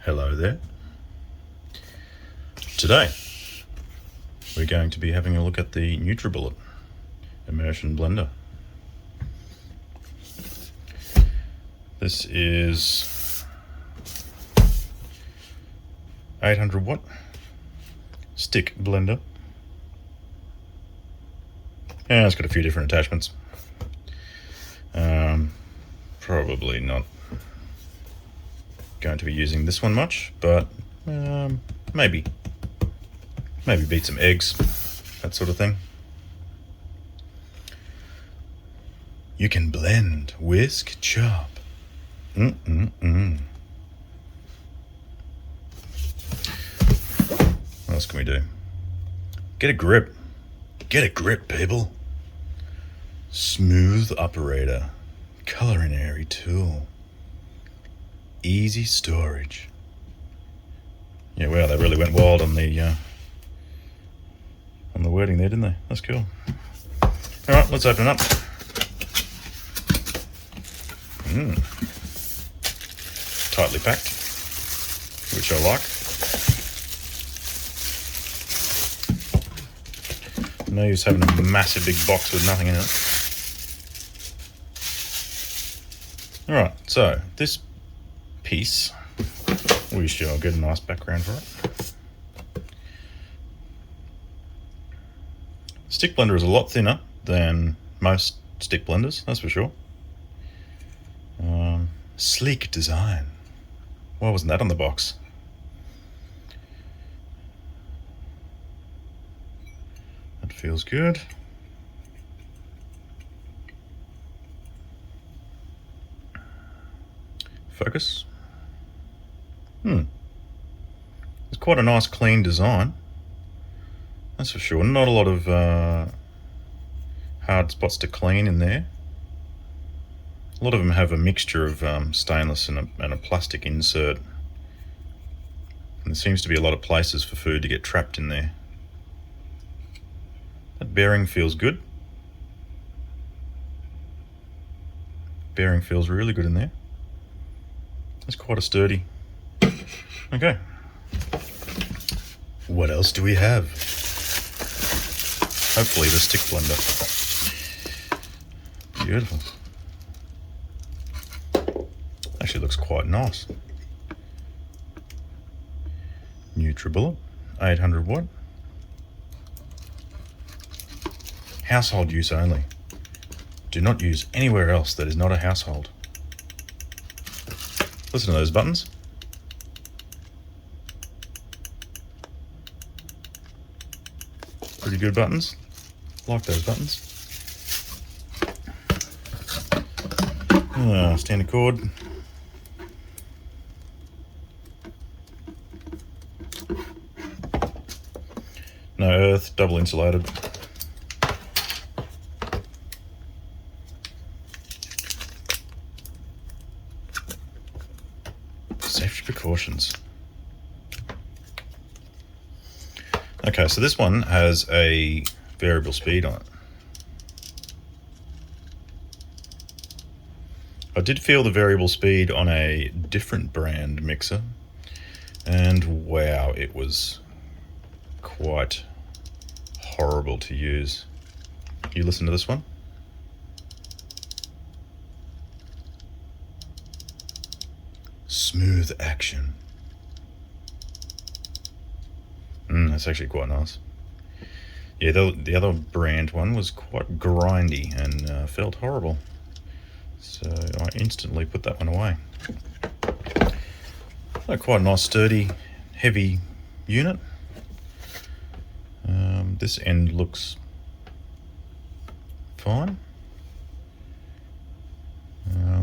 Hello there. Today we're going to be having a look at the NutriBullet Immersion Blender. This is 800 watt stick blender, and it's got a few different attachments. Probably not going to be using this one much, but maybe beat some eggs, that sort of thing. You can blend, whisk, chop. What else can we do? Get a grip. Get a grip, people. Smooth operator. Culinary tool. Easy storage. Yeah, wow, they really went wild on the wording there, didn't they? That's cool. All right, let's open it up. Tightly packed, which I like. No use having a massive big box with nothing in it. All right, so this piece, we shall get a nice background for it. Stick blender is a lot thinner than most stick blenders, that's for sure. Sleek design. Why wasn't that on the box? That feels good. Focus. It's quite a nice clean design, that's for sure. Not a lot of hard spots to clean in there. A lot of them have a mixture of stainless and a plastic insert, and there seems to be a lot of places for food to get trapped in there. That bearing feels good. Bearing feels really good in there. It's quite a sturdy. Okay. What else do we have? Hopefully the stick blender. Beautiful. Actually looks quite nice. NutriBullet, 800 watt. Household use only. Do not use anywhere else that is not a household. Listen to those buttons. Pretty good buttons. Like those buttons. Standard cord. No earth, double insulated. Safety precautions. Okay, so this one has a variable speed on it. I did feel the variable speed on a different brand mixer, and wow, it was quite horrible to use. You listen to this one. Smooth action. That's actually quite nice. Yeah, the other brand one was quite grindy and felt horrible. So I instantly put that one away. Quite a nice, sturdy, heavy unit. This end looks fine.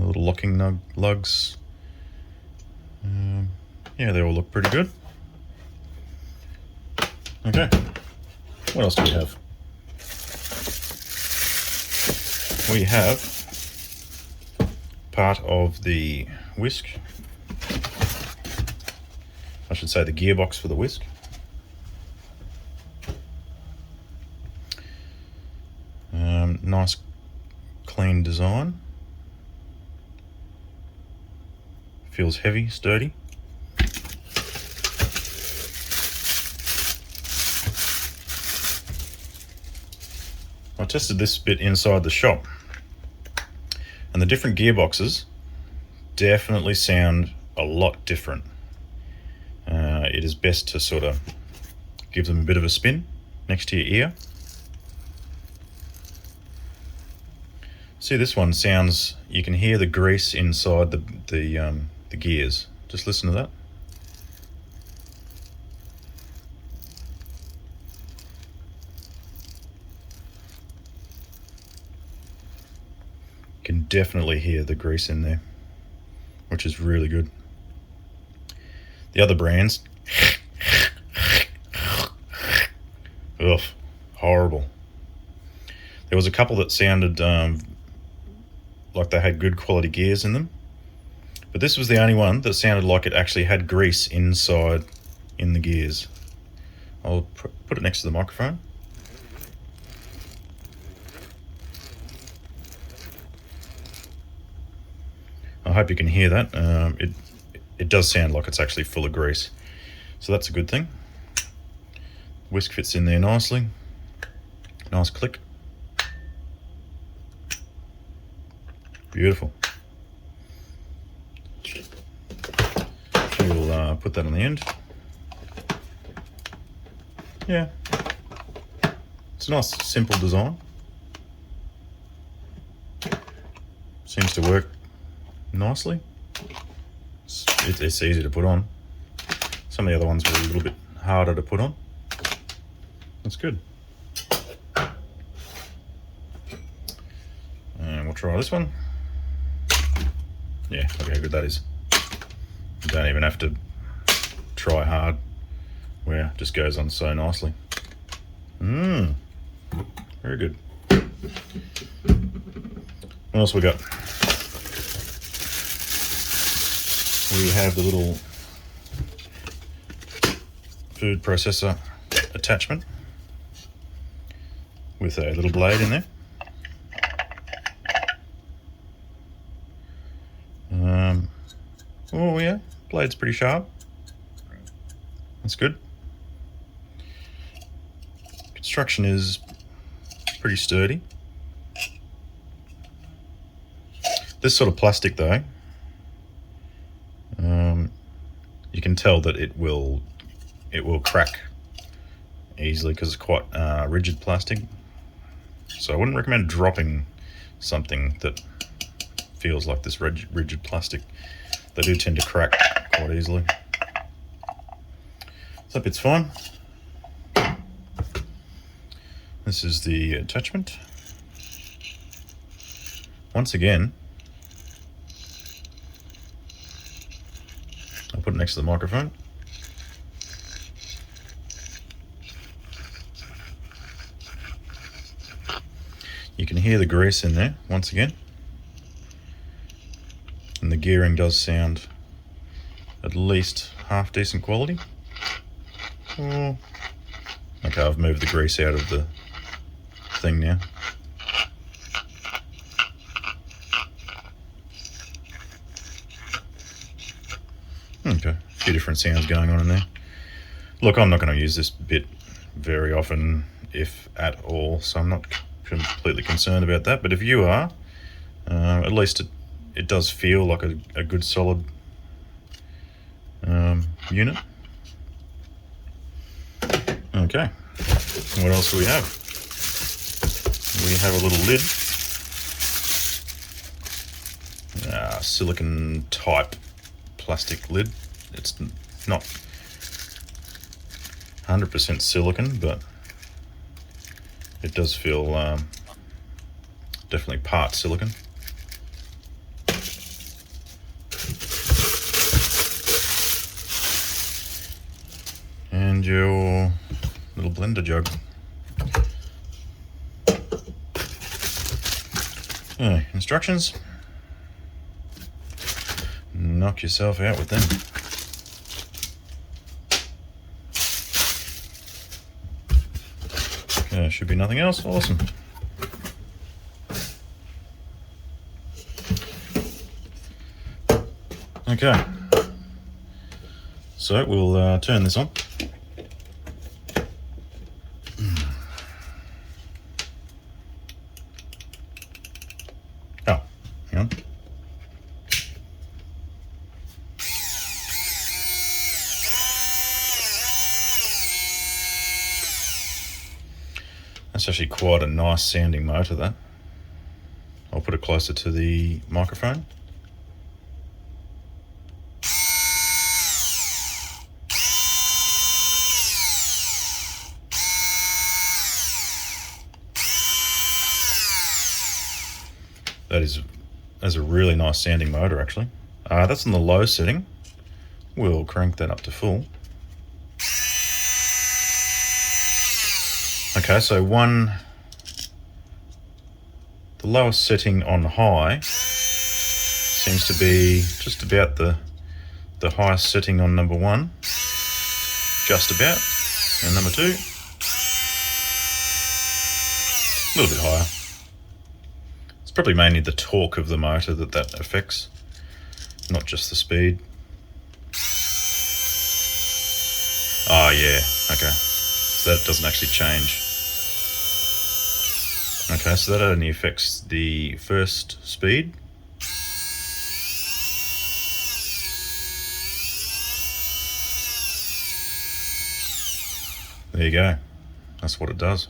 Little locking lugs. Yeah, they all look pretty good. Okay, what else do we have? We have part of the whisk. I should say the gearbox for the whisk. Nice clean design. Feels heavy, sturdy. tested this bit inside the shop, and the different gearboxes definitely sound a lot different. It is best to sort of give them a bit of a spin next to your ear. See, this one sounds, you can hear the grease inside the gears. Just listen to that. You can definitely hear the grease in there, which is really good. The other brands, ugh, horrible. There was a couple that sounded like they had good quality gears in them, but this was the only one that sounded like it actually had grease inside in the gears. I'll put it next to the microphone. I hope you can hear that. It does sound like it's actually full of grease, so that's a good thing. Whisk fits in there nicely. Nice click. Beautiful. We'll put that on the end. Yeah, it's a nice simple design. Seems to work nicely. It's easy to put on. Some of the other ones were a little bit harder to put on. That's good. And we'll try this one. Yeah, look how good that is. You don't even have to try hard. Where it just goes on so nicely. Very good. What else we got? We have the little food processor attachment with a little blade in there. Oh yeah, blade's pretty sharp. That's good. Construction is pretty sturdy. This sort of plastic though, you can tell that it will crack easily because it's quite rigid plastic. So I wouldn't recommend dropping something that feels like this rigid plastic. They do tend to crack quite easily. So that bit's fine. This is the attachment. Once again, I'll put it next to the microphone. You can hear the grease in there once again. And the gearing does sound at least half decent quality. Oh. Okay, I've moved the grease out of the thing now. Okay, a few different sounds going on in there. Look, I'm not going to use this bit very often, if at all, so I'm not completely concerned about that. But if you are, at least it does feel like a good solid unit. Okay, what else do we have? We have a little lid, silicone type plastic lid. It's not 100% silicone, but it does feel definitely part silicone. And your little blender jug. Okay, instructions. Knock yourself out with them. Okay, should be nothing else. Awesome. Okay, so we'll turn this on. That's actually quite a nice sounding motor, that. I'll put it closer to the microphone. That's a really nice sounding motor, actually. That's on the low setting. We'll crank that up to full. Okay, so the lowest setting on high seems to be just about the highest setting on number 1. Just about. And number 2, a little bit higher. It's probably mainly the torque of the motor that affects, not just the speed. Oh yeah, okay. So that doesn't actually change. Okay, so that only affects the first speed. There you go. That's what it does.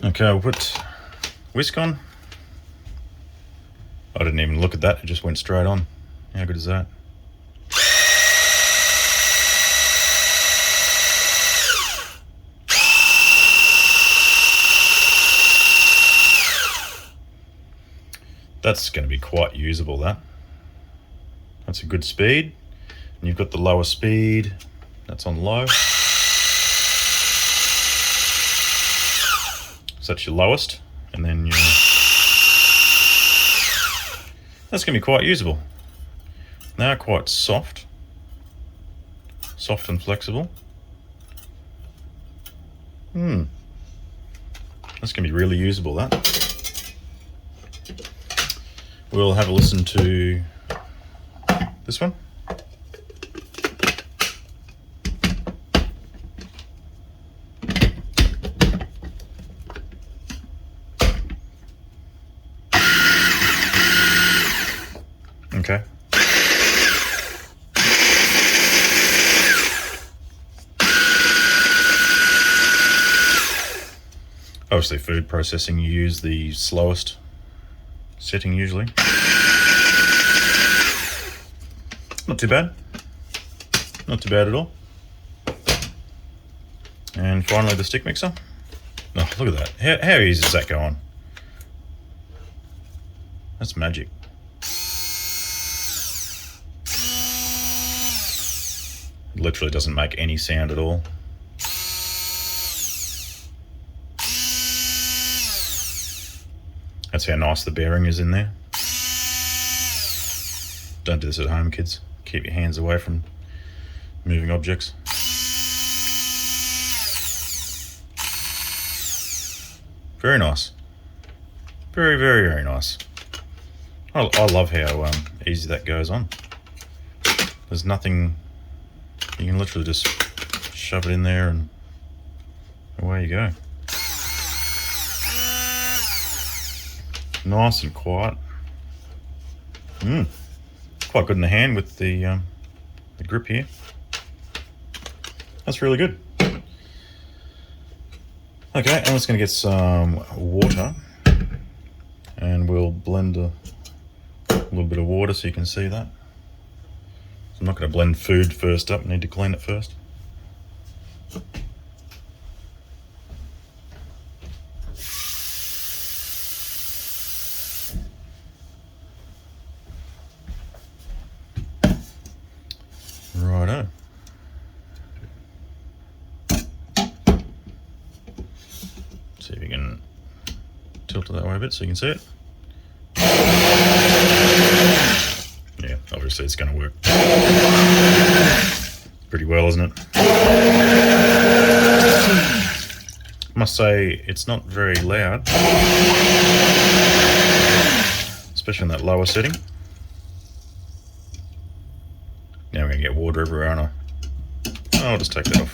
Okay, we'll put whisk on. I didn't even look at that, it just went straight on. How good is that? That's going to be quite usable, that. That's a good speed. And you've got the lower speed, that's on low. So that's your lowest, and then that's going to be quite usable. Now quite soft and flexible. That's going to be really usable, that. We'll have a listen to this one. Okay. Obviously, food processing, you use the slowest setting usually. Not too bad. Not too bad at all. And finally, the stick mixer. Oh, look at that. How easy does that go on? That's magic. It literally doesn't make any sound at all. That's how nice the bearing is in there. Don't do this at home, kids. Keep your hands away from moving objects. Very nice. Very, very, very nice. I love how easy that goes on. There's nothing, you can literally just shove it in there and away you go. Nice and quiet. Quite good in the hand with the grip here. That's really good. Okay, I'm just going to get some water, and we'll blend a little bit of water so you can see that. So I'm not going to blend food first up, I need to clean it first. Righto. See if you can tilt it that way a bit so you can see it. Yeah, obviously it's going to work pretty well, isn't it? Must say it's not very loud, especially in that lower setting. Now we're going to get water everywhere, aren't I? I'll just take that off.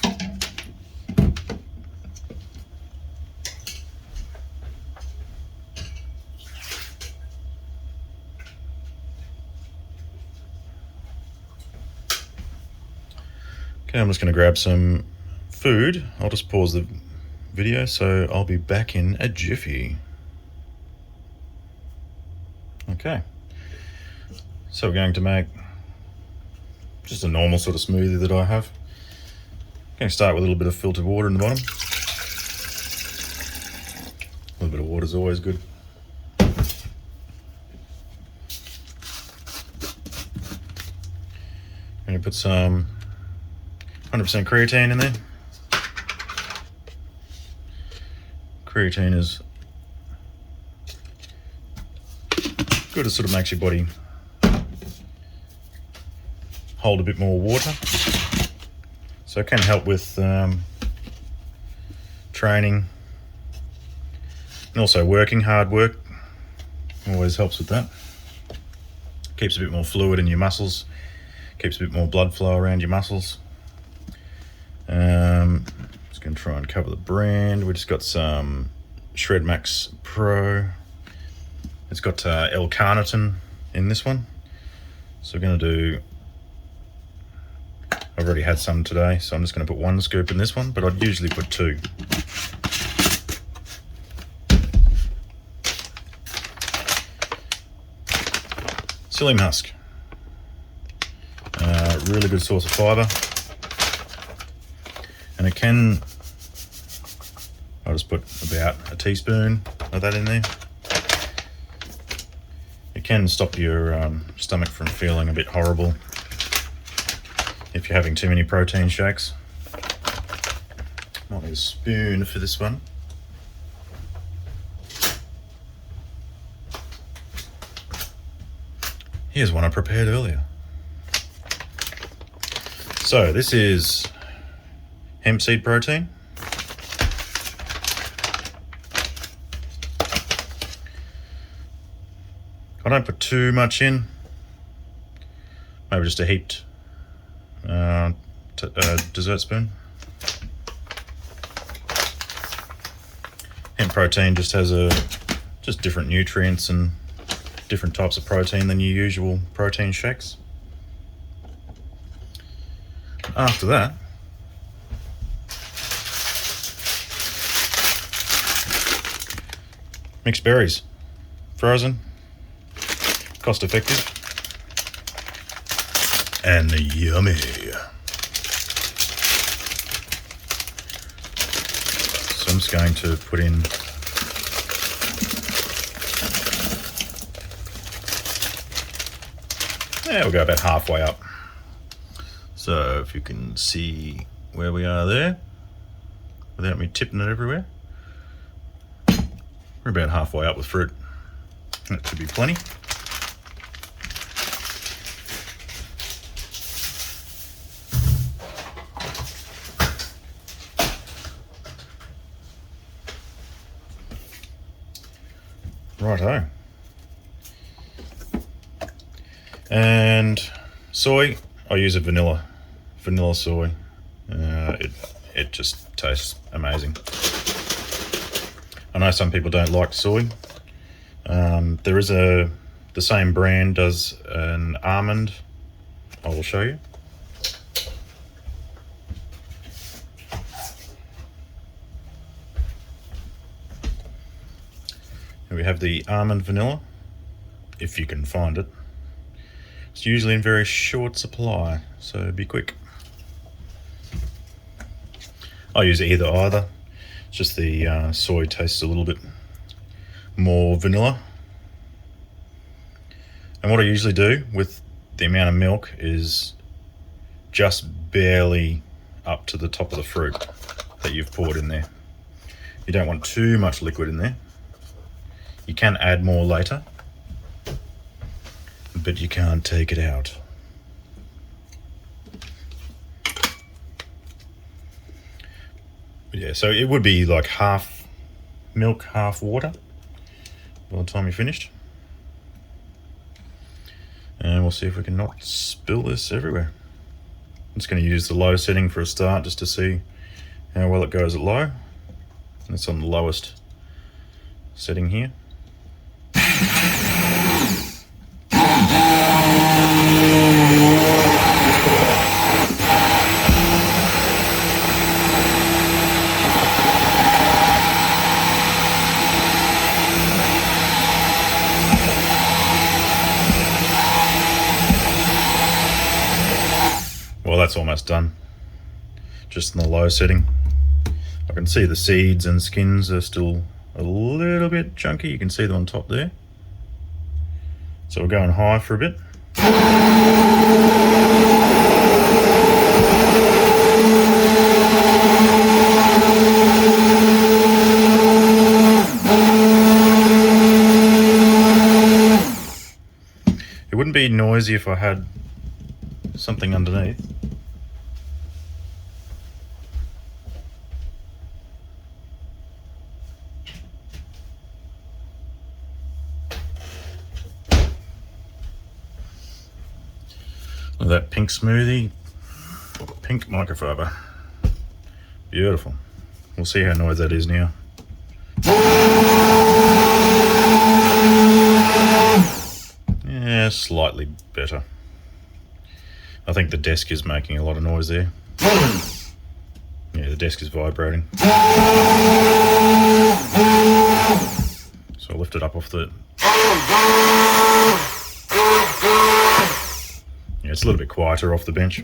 Okay, I'm just going to grab some food. I'll just pause the video, so I'll be back in a jiffy. Okay, so we're going to make just a normal sort of smoothie that I have. I'm going to start with a little bit of filtered water in the bottom. A little bit of water is always good. I'm going to put some 100% creatine in there. Creatine is good. It sort of makes your body hold a bit more water, so it can help with training and also working. Hard work always helps with that. Keeps a bit more fluid in your muscles, keeps a bit more blood flow around your muscles. Just going to try and cover the brand. We just got some Shred Max Pro. It's got L-carnitine in this one, so we're going to do, I've already had some today, so I'm just going to put 1 scoop in this one, but I'd usually put 2. Psyllium husk, really good source of fibre, and it can, I'll just put about a teaspoon of that in there. It can stop your stomach from feeling a bit horrible if you're having too many protein shakes. Might need a spoon for this one. Here's one I prepared earlier. So this is hemp seed protein. I don't put too much in, maybe just a heaped dessert spoon. Hemp protein just has just different nutrients and different types of protein than your usual protein shakes. After that, mixed berries, frozen, cost effective, and yummy. So I'm just going to put in we'll go about halfway up. So if you can see where we are there, without me tipping it everywhere, we're about halfway up with fruit. That should be plenty. Righto. And soy, I use a vanilla soy. It just tastes amazing. I know some people don't like soy. There is the same brand does an almond. I will show you. And we have the almond vanilla, if you can find it. It's usually in very short supply, so be quick. I use either. It's just the soy tastes a little bit more vanilla. And what I usually do with the amount of milk is just barely up to the top of the fruit that you've poured in there. You don't want too much liquid in there. You can add more later, but you can't take it out. But yeah, so it would be like half milk, half water by the time you're finished. And we'll see if we can not spill this everywhere. I'm just going to use the low setting for a start just to see how well it goes at low. And it's on the lowest setting here. that's almost done. Just in the low setting. I can see the seeds and skins are still a little bit chunky. You can see them on top there. So we're going high for a bit. It wouldn't be noisy if I had something underneath. Look at that pink smoothie, pink microfiber. Beautiful. We'll see how noisy that is now. Yeah, slightly better. I think the desk is making a lot of noise there. Yeah, the desk is vibrating. So I'll lift it up off the... Yeah, it's a little bit quieter off the bench.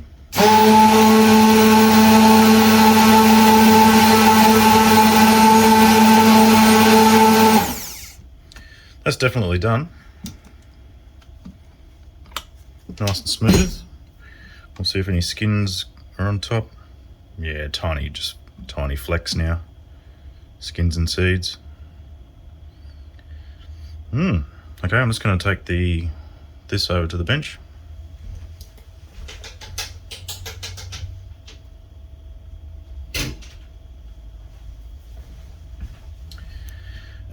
That's definitely done. Nice and smooth. We'll see if any skins are on top. Yeah, tiny, just tiny flecks now. Skins and seeds. Okay, I'm just going to take this over to the bench.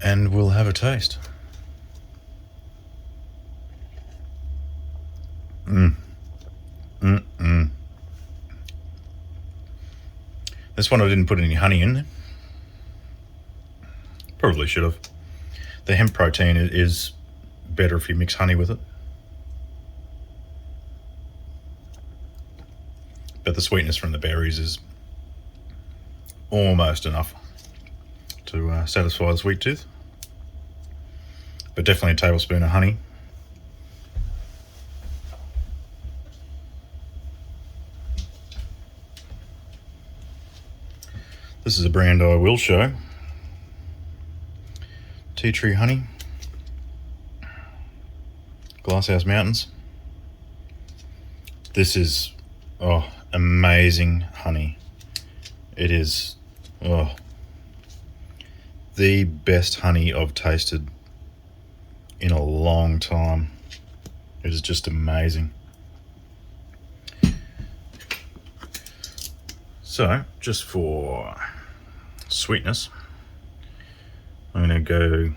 And we'll have a taste. This one I didn't put any honey in. Probably should have. The hemp protein is better if you mix honey with it. But the sweetness from the berries is almost enough to satisfy the sweet tooth. But definitely a tablespoon of honey. This is a brand I will show. Tea Tree Honey. Glasshouse Mountains. This is, amazing honey. It is, the best honey I've tasted in a long time. It is just amazing. So, just for sweetness, I'm going to go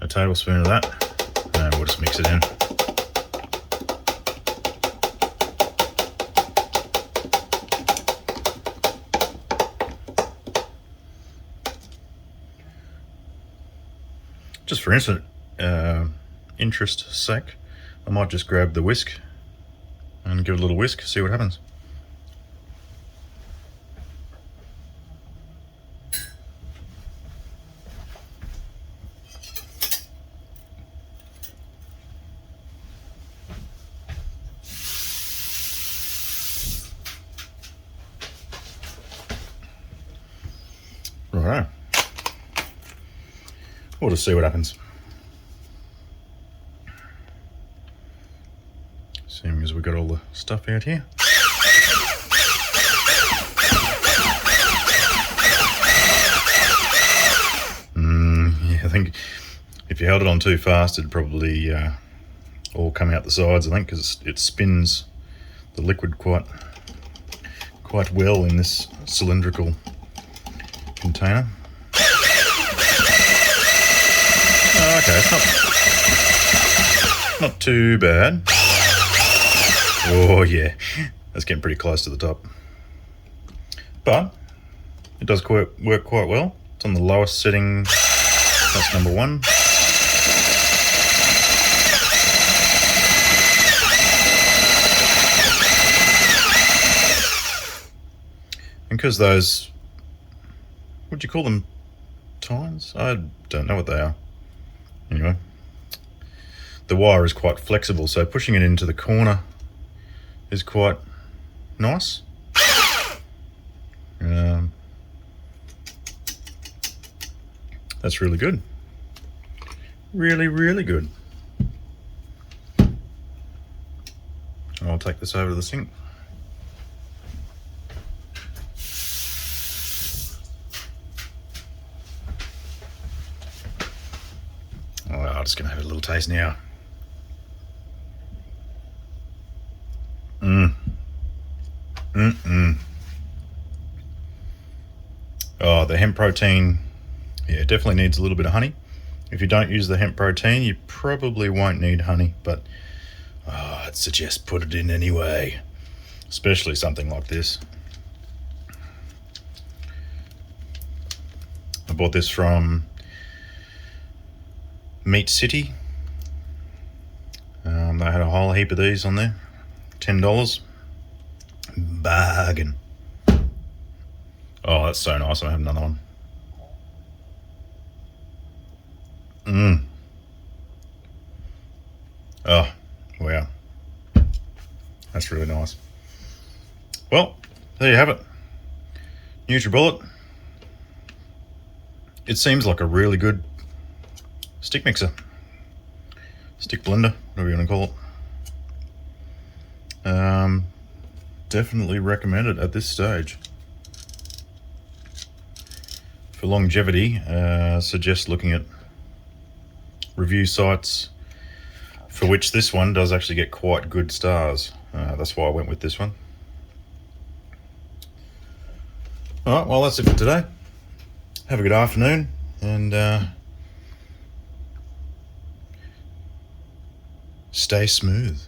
a tablespoon of that, and we'll just mix it in. Just for interest's sake, I might just grab the whisk and give it a little whisk, see what happens. Alright. We'll just see what happens. Seeing as we've got all the stuff out here. Yeah, I think if you held it on too fast, it'd probably all come out the sides, I think, because it spins the liquid quite well in this cylindrical container. Oh, okay, it's not too bad. Oh yeah, that's getting pretty close to the top. But it does work quite well. It's on the lowest setting. That's number one. And because those, would you call them tines? I don't know what they are. Anyway, the wire is quite flexible, so pushing it into the corner is quite nice. That's really good. Really, really good. I'll take this over to the sink. Oh, I'm just going to have a little taste now. Oh, the hemp protein, yeah, it definitely needs a little bit of honey. If you don't use the hemp protein, you probably won't need honey, but I'd suggest put it in anyway, especially something like this. I bought this from Meat City. They had a whole heap of these on there, $10. Bargain. Oh, that's so nice. I have another one. Oh, wow. That's really nice. Well, there you have it. NutriBullet. It seems like a really good stick mixer. Stick blender, whatever you want to call it. Definitely recommend it at this stage. For longevity, suggest looking at review sites, for which this one does actually get quite good stars. That's why I went with this one. Alright, well that's it for today. Have a good afternoon, and stay smooth.